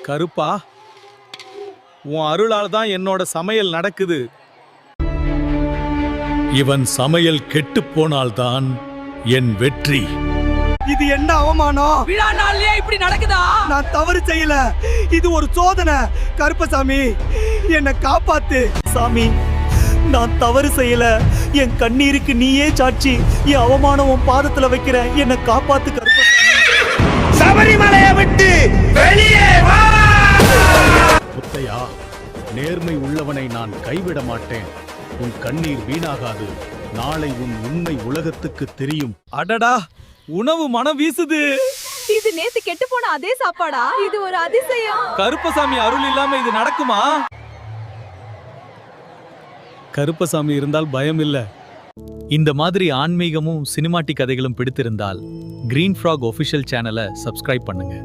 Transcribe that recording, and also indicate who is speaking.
Speaker 1: கருப்பா, உன் அருளால் தான் என்னோட சமையல் நடக்குது.
Speaker 2: இவன் சமையல் கெட்டுப் போனால்தான் என் வெற்றி.
Speaker 3: இது என்ன அவமானம்?
Speaker 4: விழா நாள்லயே இப்படி நடக்குதா?
Speaker 3: நான் தவறு செய்யல, இது ஒரு சோதனை. கருப்பசாமி, என்னை காப்பாத்து. சாமி, நான் தவறு செய்யல, என் கண்ணீருக்கு நீயே சாட்சி. என் அவமானம் உன் பாதத்துல வைக்கிறேன், என்னை காப்பாத்து கருப்பசாமி.
Speaker 5: சபரிமலையை விட்டு வெளியே வா.
Speaker 2: முத்தையா, நேர்மை உள்ளவனை நான் கைவிட மாட்டேன். உன் கண்ணீர் வீணாகாது. நாளை உன் உண்மை உலகத்துக்கு தெரியும்.
Speaker 1: அடடா, உணவு மனம் வீசுது.
Speaker 6: இது நேத்து கெட்டு போன அதே சாப்பாடா? இது ஒரு அதிசயம்.
Speaker 1: கருப்பசாமி அருள் இல்லாம இது நடக்குமா? கருப்பசாமி இருந்தால் பயம் இல்ல. இந்த மாதிரி ஆன்மீகமும் சினிமாட்டிக் கதைகளும் பிடித்திருந்தால் கிரீன் ஃப்ராக் ஒபிஷியல் சேனலை சப்ஸ்கிரைப் பண்ணுங்க.